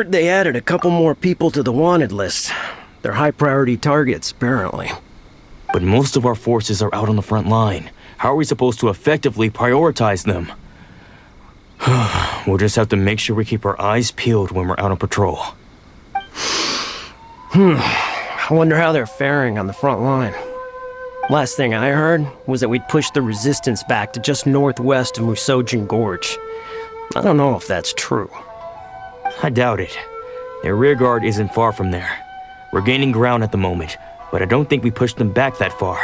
heard they added a couple more people to the wanted list. They're high-priority targets, apparently. But most of our forces are out on the front line. How are we supposed to effectively prioritize them? We'll just have to make sure we keep our eyes peeled when we're out on patrol. I wonder how they're faring on the front line. Last thing I heard was that we'd pushed the resistance back to just northwest of Musojin Gorge. I don't know if that's true. I doubt it. Their rearguard isn't far from there. We're gaining ground at the moment, but I don't think we pushed them back that far.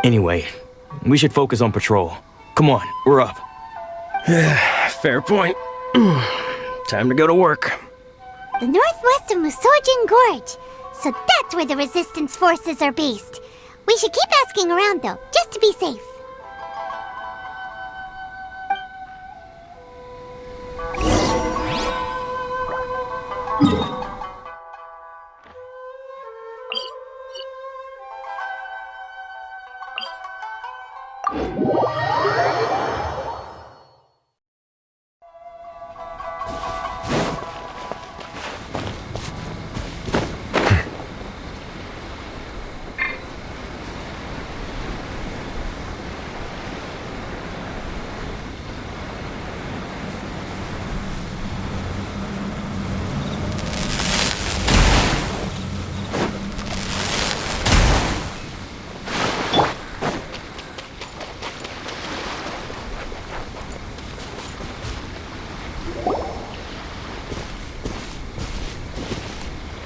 Anyway, we should focus on patrol. Come on, we're up. Fair point. Time to go to work. The northwest of Musojin Gorge. So that's where the resistance forces are based. We should keep asking around though, just to be safe.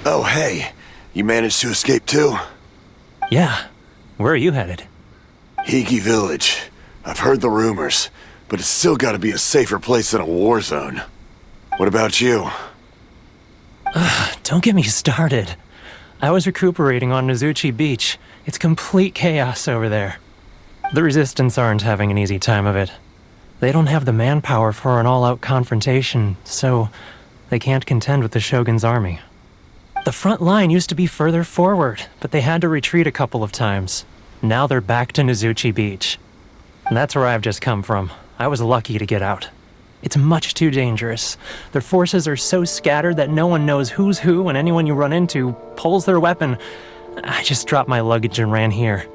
Oh, hey. You managed to escape too? Yeah. Where are you headed? Higi Village. I've heard the rumors, but it's still gotta be a safer place than a war zone. What about you? Don't get me started. I was recuperating on Nozuchi Beach. It's complete chaos over there. The Resistance aren't having an easy time of it. They don't have the manpower for an all-out confrontation, so they can't contend with the Shogun's army. The front line used to be further forward, but they had to retreat a couple of times. Now they're back to Nozuchi Beach. And that's where I've just come from. I was lucky to get out. It's much too dangerous. Their forces are so scattered that no one knows who's who, and anyone you run into pulls their weapon. I just dropped my luggage and ran here.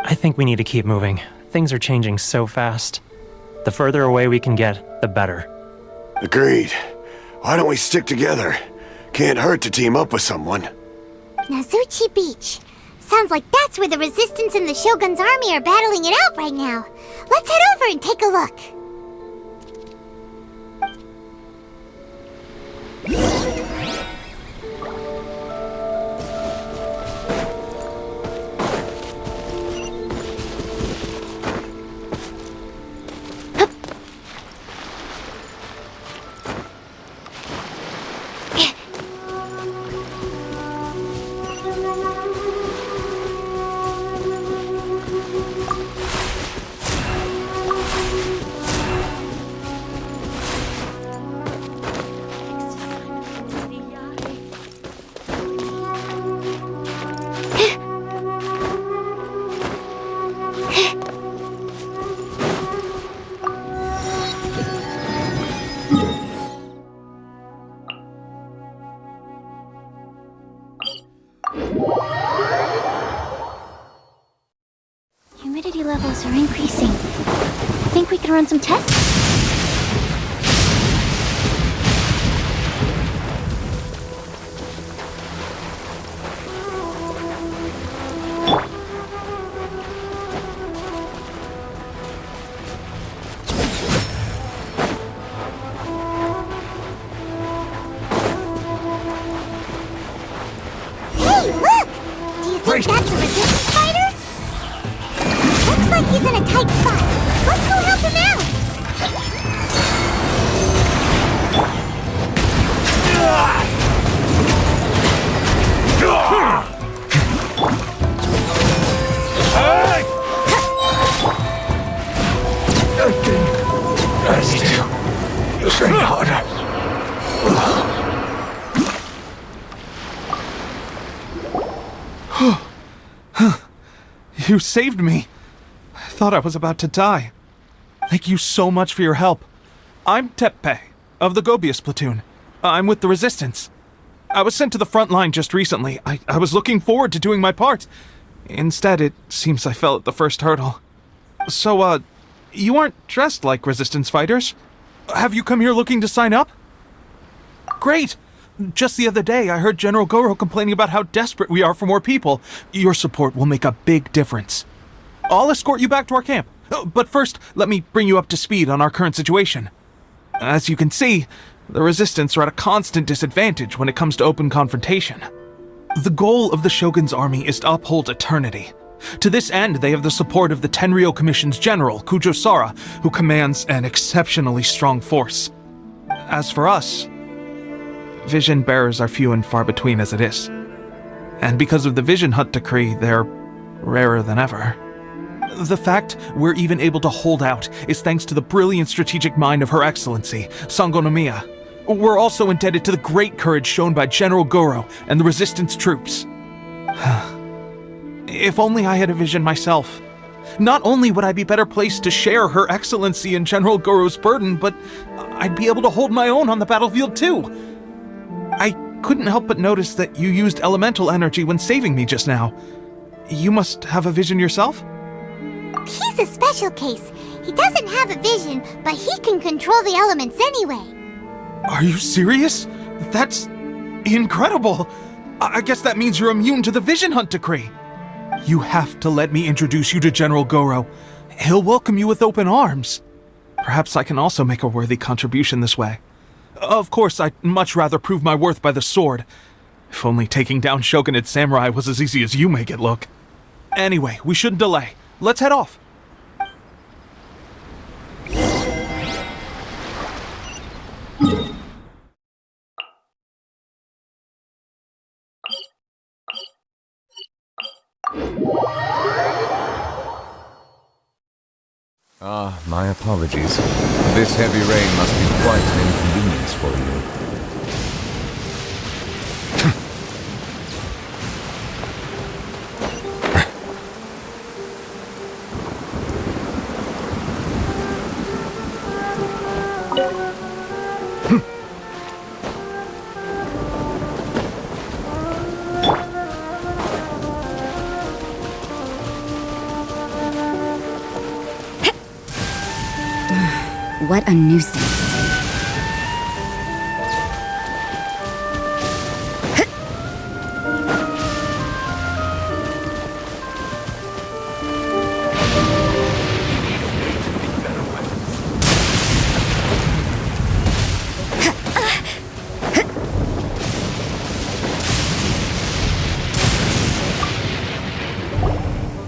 I think we need to keep moving. Things are changing so fast. The further away we can get, the better. Agreed. Why don't we stick together? Can't hurt to team up with someone. Nozuchi Beach. Sounds like that's where the Resistance and the Shogun's army are battling it out right now. Let's head over and take a look. Humidity levels are increasing. Think we can run some tests? Hey, look! Do you think that's a resistance fighter? Looks like he's in a tight spot. Let's go help him out! I need to train harder. You saved me. I thought I was about to die. Thank you so much for your help. I'm Teppei, of the Gobius platoon. I'm with the Resistance. I was sent to the front line just recently. I was looking forward to doing my part. Instead, it seems I fell at the first hurdle. So, you aren't dressed like Resistance fighters? Have you come here looking to sign up? Great! Just the other day, I heard General Goro complaining about how desperate we are for more people. Your support will make a big difference. I'll escort you back to our camp. But first, let me bring you up to speed on our current situation. As you can see, the Resistance are at a constant disadvantage when it comes to open confrontation. The goal of the Shogun's army is to uphold eternity. To this end, they have the support of the Tenryou Commission's general, Kujo Sara, who commands an exceptionally strong force. As for us, vision bearers are few and far between as it is. And because of the Vision Hunt decree, they're rarer than ever. The fact we're even able to hold out is thanks to the brilliant strategic mind of Her Excellency, Sango Nomiya. We're also indebted to the great courage shown by General Goro and the Resistance troops. If only I had a vision myself. Not only would I be better placed to share Her Excellency and General Goro's burden, but I'd be able to hold my own on the battlefield too. I couldn't help but notice that you used elemental energy when saving me just now. You must have a vision yourself? He's a special case. He doesn't have a vision, but he can control the elements anyway. Are you serious? That's incredible. I guess that means you're immune to the Vision Hunt decree. You have to let me introduce you to General Goro. He'll welcome you with open arms. Perhaps I can also make a worthy contribution this way. Of course, I'd much rather prove my worth by the sword. If only taking down Shogunate samurai was as easy as you make it look. Anyway, we shouldn't delay. Let's head off. My apologies. This heavy rain must be quite an inconvenience for you. What a nuisance.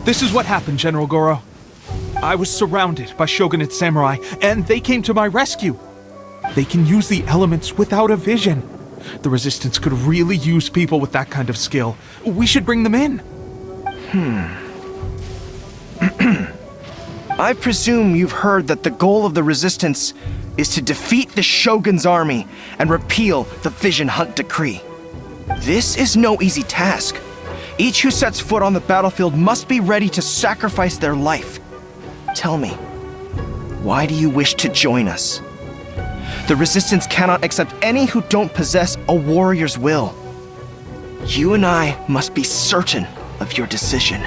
This is what happened, General Goro. I was surrounded by Shogunate samurai, and they came to my rescue. They can use the elements without a vision. The Resistance could really use people with that kind of skill. We should bring them in. I presume you've heard that the goal of the Resistance is to defeat the Shogun's army and repeal the Vision Hunt decree. This is no easy task. Each who sets foot on the battlefield must be ready to sacrifice their life. Tell me, why do you wish to join us? The Resistance cannot accept any who don't possess a warrior's will. You and I must be certain of your decision.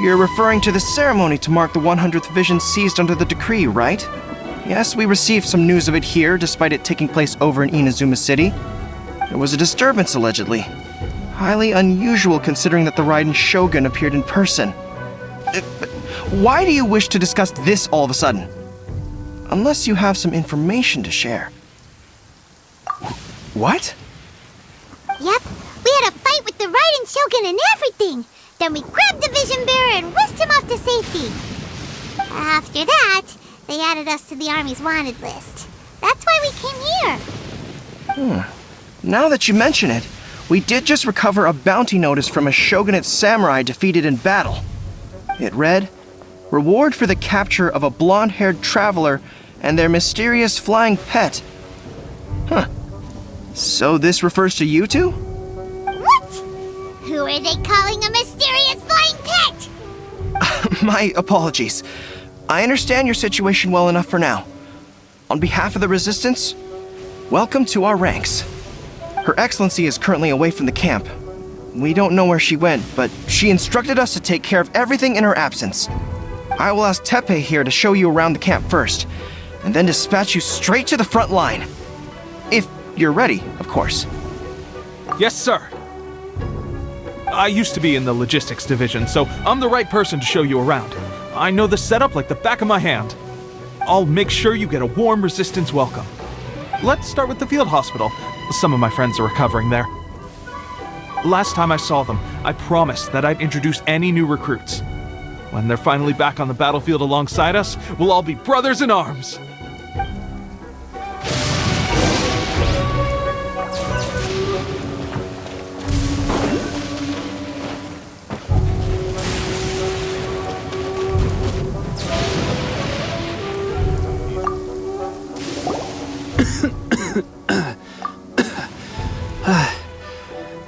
You're referring to the ceremony to mark the 100th vision seized under the decree, right? Yes, we received some news of it here, despite it taking place over in Inazuma City. There was a disturbance, allegedly. Highly unusual considering that the Raiden Shogun appeared in person. But why do you wish to discuss this all of a sudden? Unless you have some information to share. What? Yep, we had a fight with the Raiden Shogun and everything. Then we grabbed the Vision Bearer and whisked him off to safety. After that, they added us to the Army's wanted list. That's why we came here. Now that you mention it, we did just recover a bounty notice from a Shogunate samurai defeated in battle. It read, "Reward for the capture of a blonde-haired traveler and their mysterious flying pet." Huh. So this refers to you two? What? Who are they calling a mysterious flying pet? My apologies. I understand your situation well enough for now. On behalf of the Resistance, welcome to our ranks. Her Excellency is currently away from the camp. We don't know where she went, but she instructed us to take care of everything in her absence. I will ask Tepe here to show you around the camp first, and then dispatch you straight to the front line. If you're ready, of course. Yes, sir. I used to be in the logistics division, so I'm the right person to show you around. I know the setup like the back of my hand. I'll make sure you get a warm resistance welcome. Let's start with the field hospital. Some of my friends are recovering there. Last time I saw them, I promised that I'd introduce any new recruits. When they're finally back on the battlefield alongside us, we'll all be brothers in arms.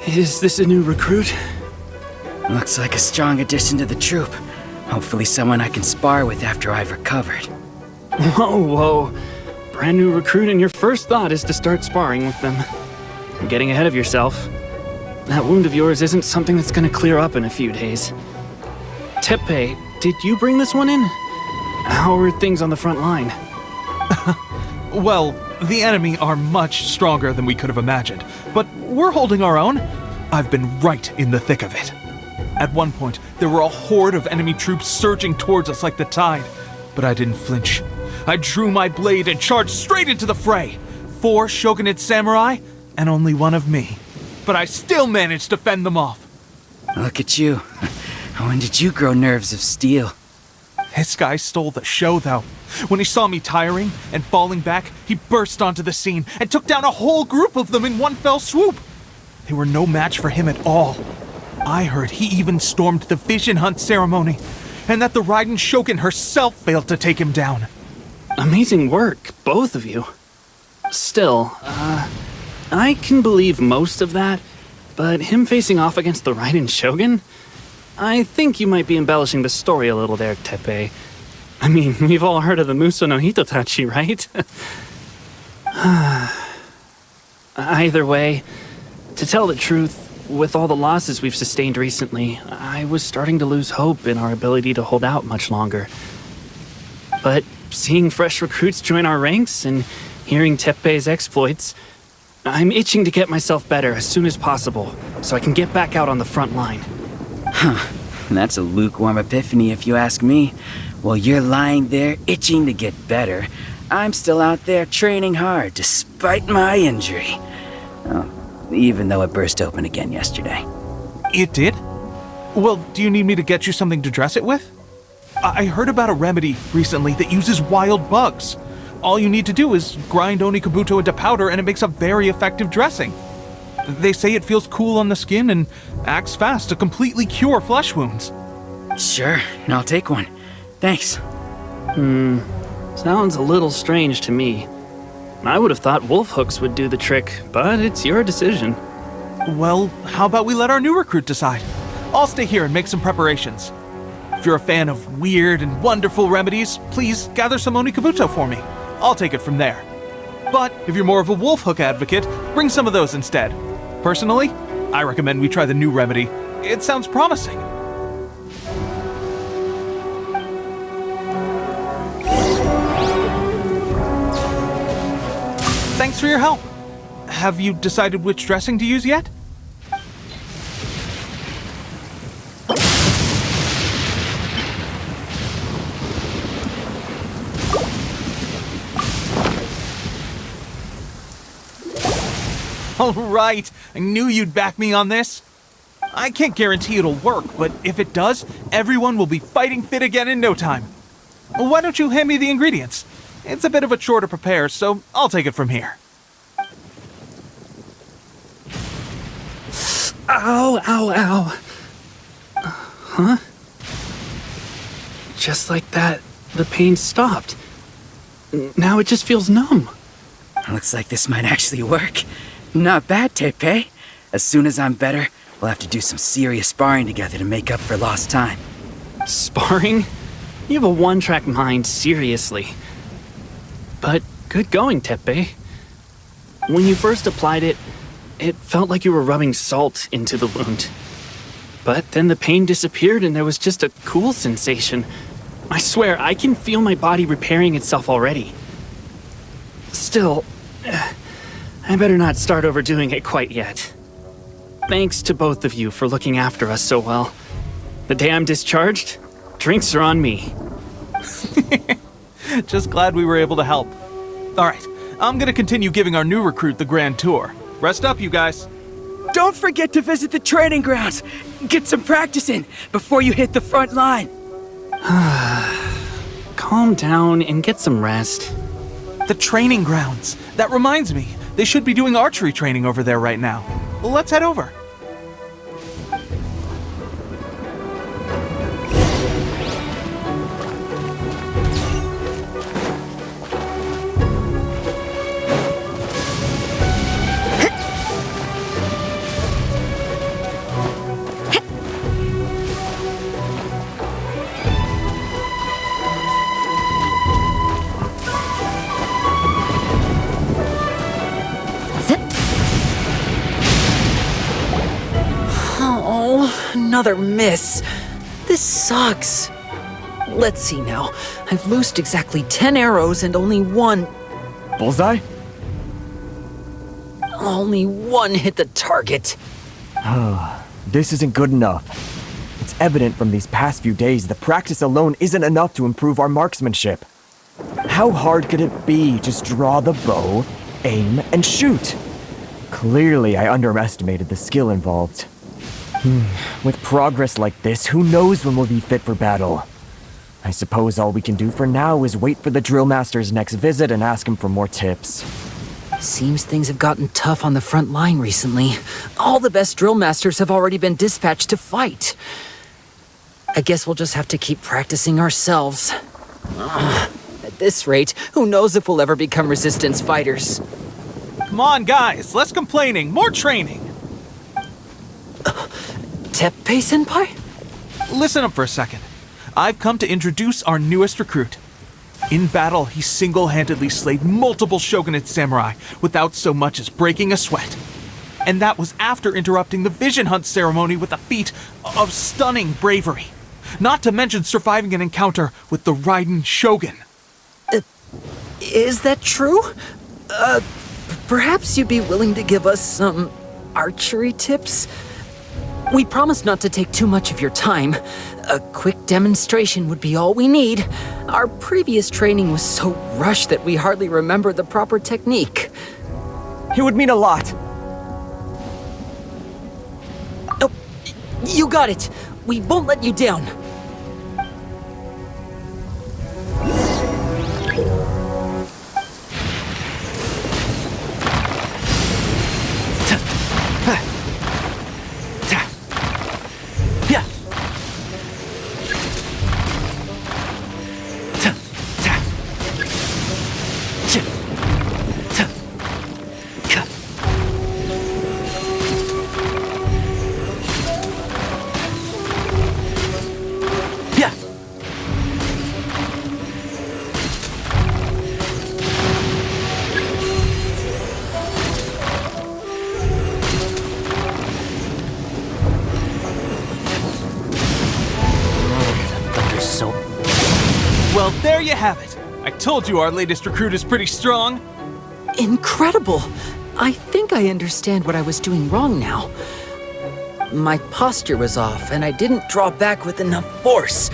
Is this a new recruit? Looks like a strong addition to the troop. Hopefully someone I can spar with after I've recovered. Whoa. Brand new recruit and your first thought is to start sparring with them. You're getting ahead of yourself. That wound of yours isn't something that's gonna clear up in a few days. Tepe, did you bring this one in? How are things on the front line? Well, the enemy are much stronger than we could have imagined, but we're holding our own. I've been right in the thick of it. At one point, there were a horde of enemy troops surging towards us like the tide, but I didn't flinch. I drew my blade and charged straight into the fray. 4 shogunate samurai, and only one of me. But I still managed to fend them off. Look at you. When did you grow nerves of steel? This guy stole the show, though. When he saw me tiring and falling back, he burst onto the scene and took down a whole group of them in one fell swoop. They were no match for him at all. I heard he even stormed the vision hunt ceremony, and that the Raiden Shogun herself failed to take him down. Amazing work, both of you. Still, I can believe most of that, but him facing off against the Raiden Shogun? I think you might be embellishing the story a little there, Tepe. I mean, we've all heard of the Muso no Hitotachi, right? Either way, to tell the truth, with all the losses we've sustained recently, I was starting to lose hope in our ability to hold out much longer. But seeing fresh recruits join our ranks and hearing Tepe's exploits, I'm itching to get myself better as soon as possible so I can get back out on the front line. That's a lukewarm epiphany if you ask me. While you're lying there itching to get better, I'm still out there training hard despite my injury. Oh, even though it burst open again yesterday. It did? Well, do you need me to get you something to dress it with? I heard about a remedy recently that uses wild bugs. All you need to do is grind Onikabuto into powder and it makes a very effective dressing. They say it feels cool on the skin and acts fast to completely cure flesh wounds. Sure, I'll take one. Thanks. Sounds a little strange to me. I would have thought wolf hooks would do the trick, but it's your decision. Well, how about we let our new recruit decide? I'll stay here and make some preparations. If you're a fan of weird and wonderful remedies, please gather some Onikabuto for me. I'll take it from there. But if you're more of a wolf hook advocate, bring some of those instead. Personally, I recommend we try the new remedy. It sounds promising. Thanks for your help. Have you decided which dressing to use yet? All right, I knew you'd back me on this. I can't guarantee it'll work, but if it does, everyone will be fighting fit again in no time. Why don't you hand me the ingredients? It's a bit of a chore to prepare, so I'll take it from here. Ow, ow, ow. Huh? Just like that, the pain stopped. Now it just feels numb. Looks like this might actually work. Not bad, Tepe. As soon as I'm better, we'll have to do some serious sparring together to make up for lost time. Sparring? You have a one-track mind, seriously. But good going, Tepe. When you first applied it, it felt like you were rubbing salt into the wound. But then the pain disappeared and there was just a cool sensation. I swear, I can feel my body repairing itself already. Still, I better not start overdoing it quite yet. Thanks to both of you for looking after us so well. The day I'm discharged, drinks are on me. Just glad we were able to help. Alright, I'm gonna continue giving our new recruit the grand tour. Rest up, you guys. Don't forget to visit the training grounds. Get some practice in before you hit the front line. Calm down and get some rest. The training grounds. That reminds me, they should be doing archery training over there right now. Well, let's head over. Oh, another miss. This sucks. Let's see now. I've loosed exactly 10 arrows and only one Bullseye? hit the target. This isn't good enough. It's evident from these past few days that practice alone isn't enough to improve our marksmanship. How hard could it be? Just draw the bow, aim, and shoot. Clearly, I underestimated the skill involved. With progress like this, who knows when we'll be fit for battle? I suppose all we can do for now is wait for the drill master's next visit and ask him for more tips. Seems things have gotten tough on the front line recently. All the best drill masters have already been dispatched to fight. I guess we'll just have to keep practicing ourselves. At this rate, who knows if we'll ever become resistance fighters. Come on, guys, less complaining, more training. Teppei-senpai? Listen up for a second. I've come to introduce our newest recruit. In battle, he single-handedly slayed multiple shogunate samurai without so much as breaking a sweat. And that was after interrupting the vision hunt ceremony with a feat of stunning bravery. Not to mention surviving an encounter with the Raiden Shogun. Is that true? Perhaps you'd be willing to give us some archery tips? We promise not to take too much of your time. A quick demonstration would be all we need. Our previous training was so rushed that we hardly remember the proper technique. It would mean a lot. Oh, you got it. We won't let you down. Well, there you have it. I told you our latest recruit is pretty strong. Incredible! I think I understand what I was doing wrong now. My posture was off, and I didn't draw back with enough force.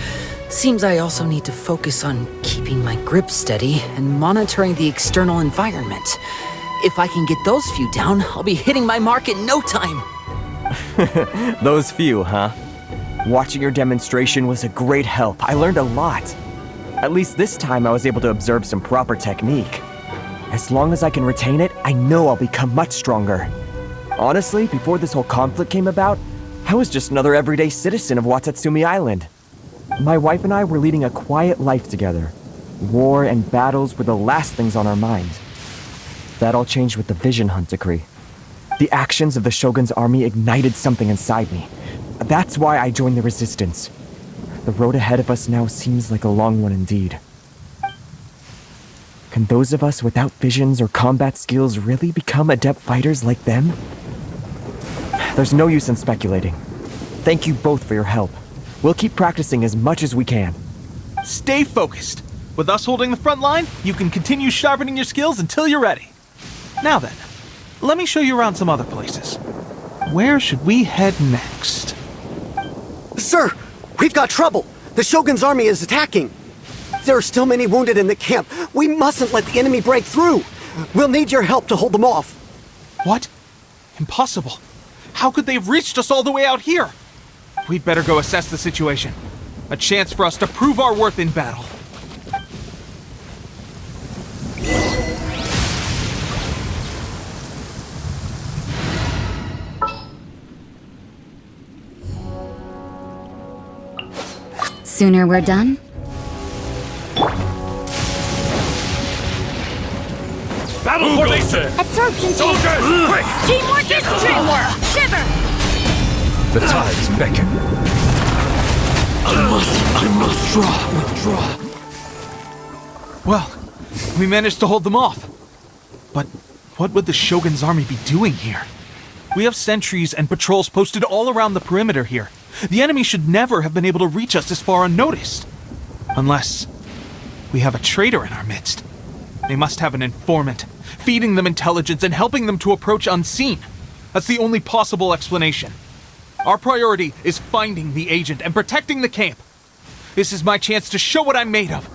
Seems I also need to focus on keeping my grip steady and monitoring the external environment. If I can get those few down, I'll be hitting my mark in no time. Those few, huh? Watching your demonstration was a great help. I learned a lot. At least this time I was able to observe some proper technique. As long as I can retain it, I know I'll become much stronger. Honestly, before this whole conflict came about, I was just another everyday citizen of Watatsumi Island. My wife and I were leading a quiet life together. War and battles were the last things on our mind. That all changed with the Vision Hunt decree. The actions of the Shogun's army ignited something inside me. That's why I joined the resistance. The road ahead of us now seems like a long one indeed. Can those of us without visions or combat skills really become adept fighters like them? There's no use in speculating. Thank you both for your help. We'll keep practicing as much as we can. Stay focused. With us holding the front line, you can continue sharpening your skills until you're ready. Now then, let me show you around some other places. Where should we head next? Sir, we've got trouble. The Shogun's army is attacking. There are still many wounded in the camp. We mustn't let the enemy break through. We'll need your help to hold them off. What? Impossible. How could they have reached us all the way out here? We'd better go assess the situation. A chance for us to prove our worth in battle. Sooner we're done? Battle formation! Absorption Soldiers, quick! Teamwork is teamwork! Shiver! The tides beckon. I must withdraw. Well, we managed to hold them off. But what would the Shogun's army be doing here? We have sentries and patrols posted all around the perimeter here. The enemy should never have been able to reach us this far unnoticed. Unless we have a traitor in our midst. They must have an informant, feeding them intelligence and helping them to approach unseen. That's the only possible explanation. Our priority is finding the agent and protecting the camp. This is my chance to show what I'm made of.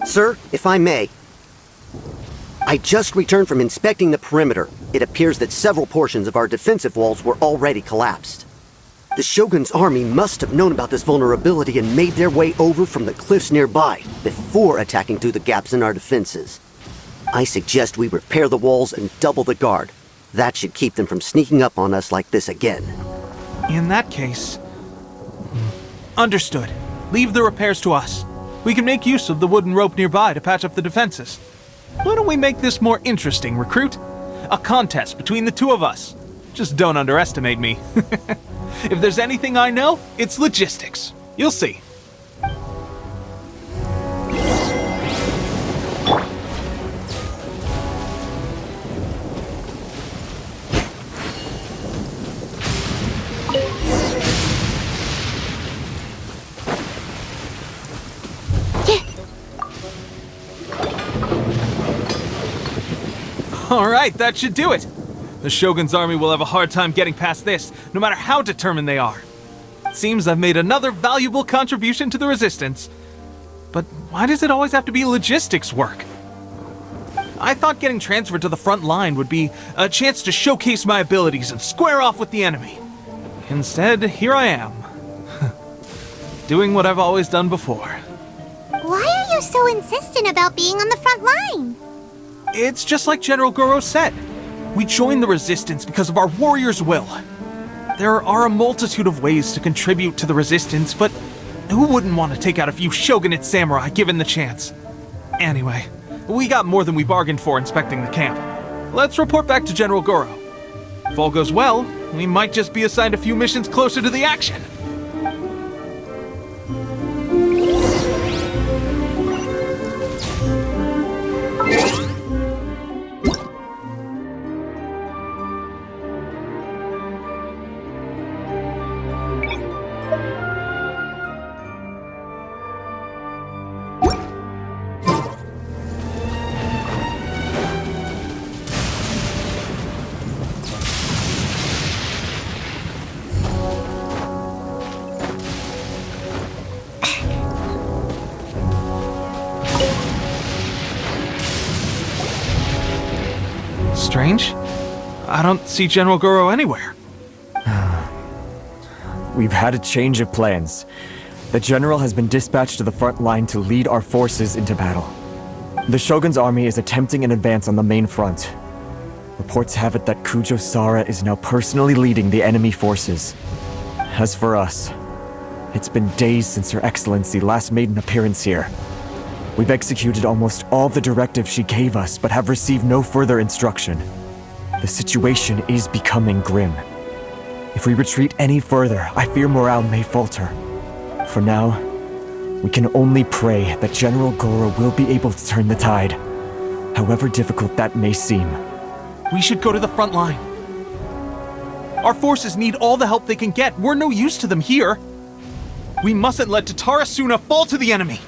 Sir, if I may. I just returned from inspecting the perimeter. It appears that several portions of our defensive walls were already collapsed. The Shogun's army must have known about this vulnerability and made their way over from the cliffs nearby before attacking through the gaps in our defenses. I suggest we repair the walls and double the guard. That should keep them from sneaking up on us like this again. In that case... Understood. Leave the repairs to us. We can make use of the wooden rope nearby to patch up the defenses. Why don't we make this more interesting, recruit? A contest between the two of us. Just don't underestimate me. If there's anything I know, it's logistics. You'll see. All right, that should do it. The Shogun's army will have a hard time getting past this, no matter how determined they are. It seems I've made another valuable contribution to the resistance. But why does it always have to be logistics work? I thought getting transferred to the front line would be a chance to showcase my abilities and square off with the enemy. Instead, here I am. Doing what I've always done before. Why are you so insistent about being on the front line? It's just like General Goro said. We joined the resistance because of our warriors' will. There are a multitude of ways to contribute to the resistance, but who wouldn't want to take out a few shogunate samurai given the chance? Anyway, we got more than we bargained for inspecting the camp. Let's report back to General Goro. If all goes well, we might just be assigned a few missions closer to the action. Strange. I don't see General Goro anywhere. We've had a change of plans. The General has been dispatched to the front line to lead our forces into battle. The Shogun's army is attempting an advance on the main front. Reports have it that Kujo Sara is now personally leading the enemy forces. As for us, it's been days since Her Excellency last made an appearance here. We've executed almost all the directives she gave us, but have received no further instruction. The situation is becoming grim. If we retreat any further, I fear morale may falter. For now, we can only pray that General Goro will be able to turn the tide. however difficult that may seem. We should go to the front line. Our forces need all the help they can get. We're no use to them here. We mustn't let Tatara Suna fall to the enemy.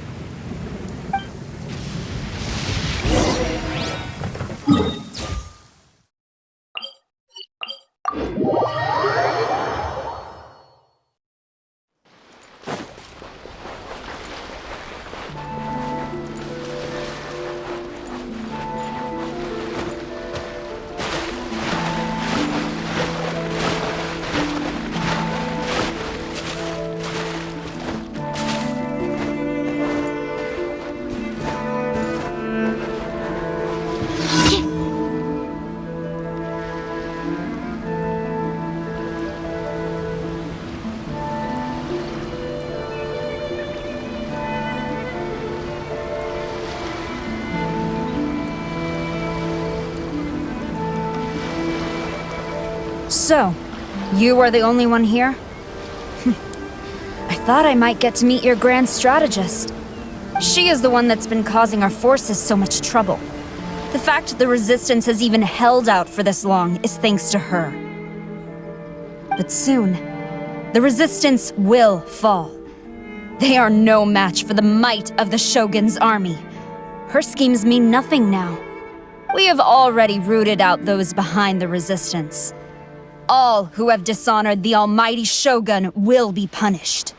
So, you are the only one here? I thought I might get to meet your grand strategist. She is the one that's been causing our forces so much trouble. The fact the Resistance has even held out for this long is thanks to her. But soon, the Resistance will fall. They are no match for the might of the Shogun's army. Her schemes mean nothing now. We have already rooted out those behind the Resistance. All who have dishonored the almighty Shogun will be punished.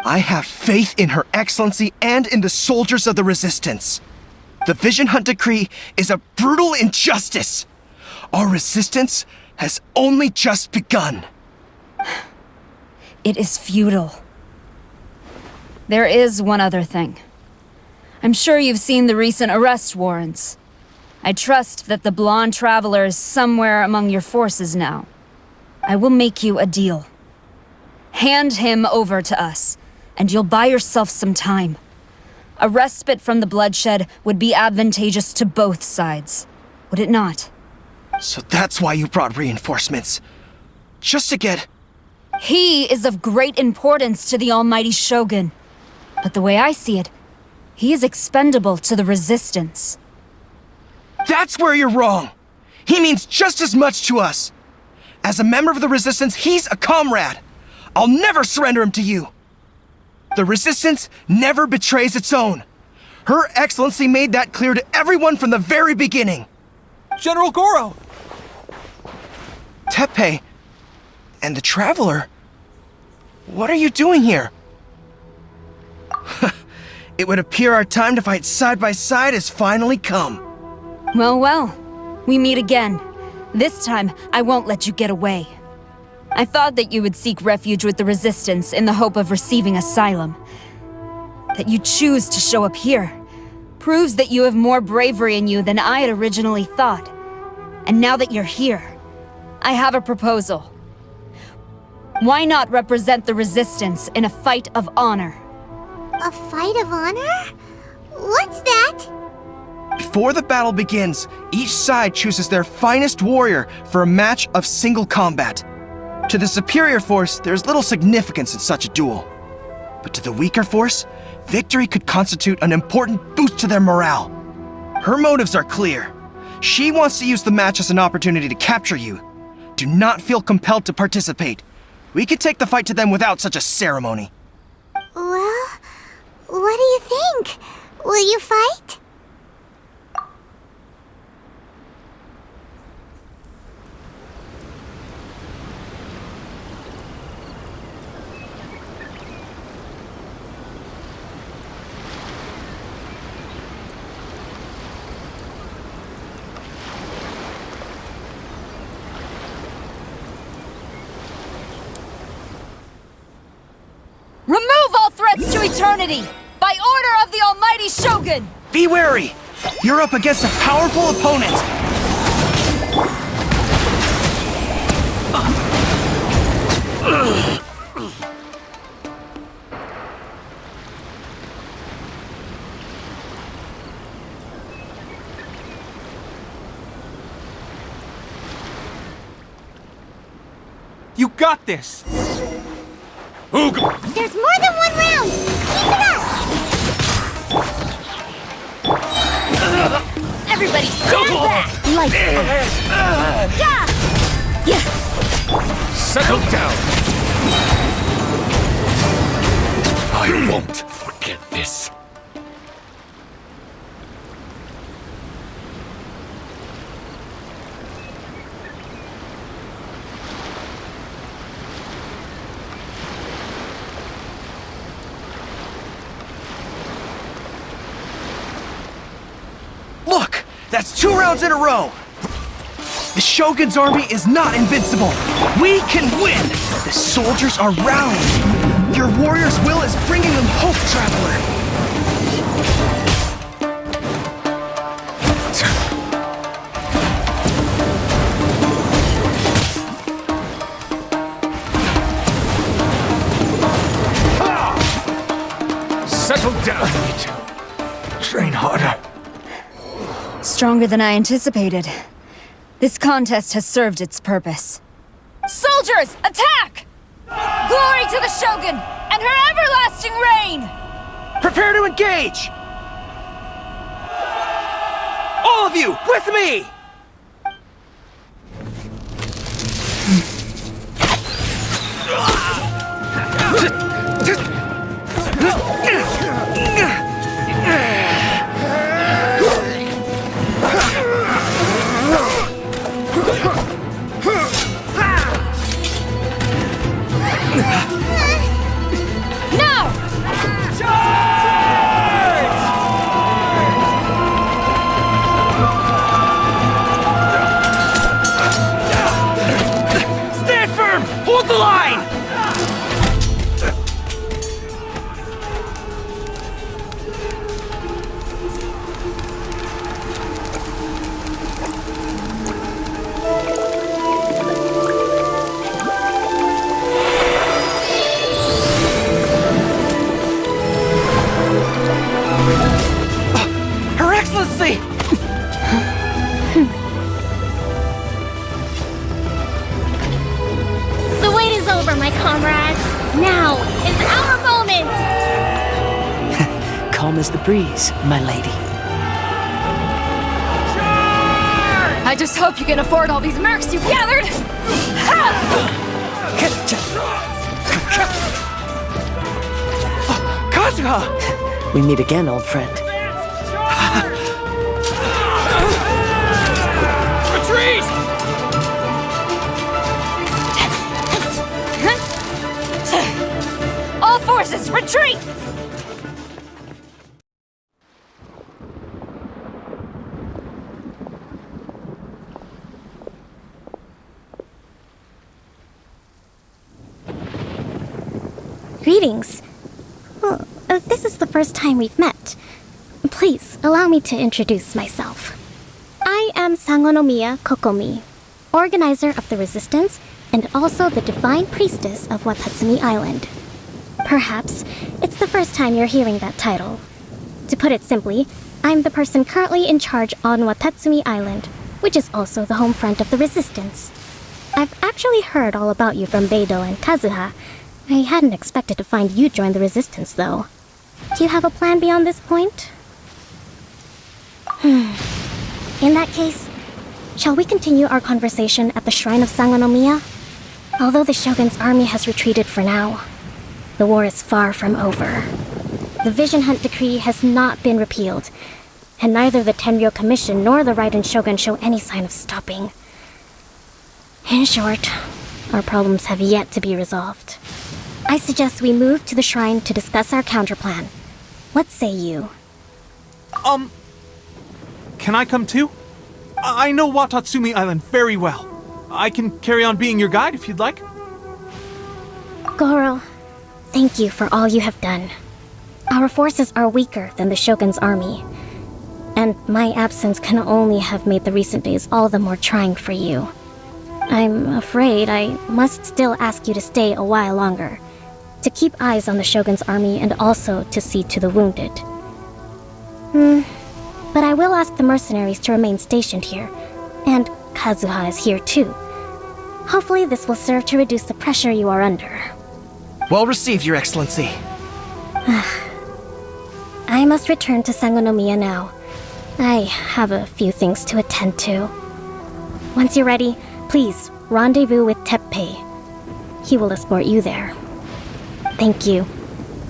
I have faith in Her Excellency and in the soldiers of the Resistance. The Vision Hunt Decree is a brutal injustice. Our resistance has only just begun. It is futile. There is one other thing. I'm sure you've seen the recent arrest warrants. I trust that the blonde traveler is somewhere among your forces now. I will make you a deal. Hand him over to us, and you'll buy yourself some time. A respite from the bloodshed would be advantageous to both sides, would it not? So that's why you brought reinforcements. Just to get... He is of great importance to the almighty Shogun. But the way I see it, he is expendable to the Resistance. That's where you're wrong! He means just as much to us! As a member of the Resistance, he's a comrade! I'll never surrender him to you! The Resistance never betrays its own. Her Excellency made that clear to everyone from the very beginning. General Goro! Teppei and the Traveler? What are you doing here? It would appear our time to fight side by side has finally come. Well, well. We meet again. This time, I won't let you get away. I thought that you would seek refuge with the Resistance in the hope of receiving asylum. That you choose to show up here proves that you have more bravery in you than I had originally thought. And now that you're here, I have a proposal. Why not represent the Resistance in a fight of honor? A fight of honor? What's that? Before the battle begins, each side chooses their finest warrior for a match of single combat. To the superior force, there's little significance in such a duel. But to the weaker force, victory could constitute an important boost to their morale. Her motives are clear. She wants to use the match as an opportunity to capture you. Do not feel compelled to participate. We could take the fight to them without such a ceremony. Well, what do you think? Will you fight? Remove all threats to eternity! By order of the almighty Shogun! Be wary! You're up against a powerful opponent! You got this! There's more than one round! Keep it up! Everybody stand back! Lights out. Yeah! Settle down! I won't forget this. Look! That's 2 rounds in a row! The Shogun's army is not invincible! We can win! The soldiers are rallying! Your warrior's will is bringing them hope, Traveler! Settle down, you two. Train harder. Stronger than I anticipated. This contest has served its purpose. Soldiers, attack! Glory to the Shogun and her everlasting reign! Prepare to engage! All of you, with me! Hold the line! Her Excellency! The wait is over, my comrades. Now is our moment! Calm as the breeze, my lady. I just hope you can afford all these mercs you've gathered! Kazuha! We meet again, old friend. Retreat! All forces, retreat! Greetings. Well, this is the first time we've met. Please, allow me to introduce myself. I am Sangonomiya Kokomi, organizer of the Resistance and also the Divine Priestess of Watatsumi Island. Perhaps it's the first time you're hearing that title. To put it simply, I'm the person currently in charge on Watatsumi Island, which is also the home front of the Resistance. I've actually heard all about you from Beidou and Kazuha. I hadn't expected to find you join the Resistance, though. Do you have a plan beyond this point? In that case, shall we continue our conversation at the Shrine of Sangonomiya? Although the Shogun's army has retreated for now, the war is far from over. The Vision Hunt Decree has not been repealed, and neither the Tenryo Commission nor the Raiden Shogun show any sign of stopping. In short, our problems have yet to be resolved. I suggest we move to the shrine to discuss our counterplan. What say you? Can I come too? I know Watatsumi Island very well. I can carry on being your guide if you'd like. Goro, thank you for all you have done. Our forces are weaker than the Shogun's army, and my absence can only have made the recent days all the more trying for you. I'm afraid I must still ask you to stay a while longer, to keep eyes on the Shogun's army and also to see to the wounded. But I will ask the mercenaries to remain stationed here, and Kazuha is here too. Hopefully this will serve to reduce the pressure you are under. Well received, Your Excellency. I must return to Sangonomiya now. I have a few things to attend to. Once you're ready, please rendezvous with Teppei. He will escort you there. Thank you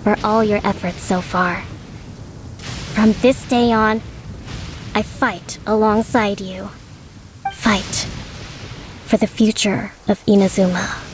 for all your efforts so far. From this day on, I fight alongside you. Fight for the future of Inazuma.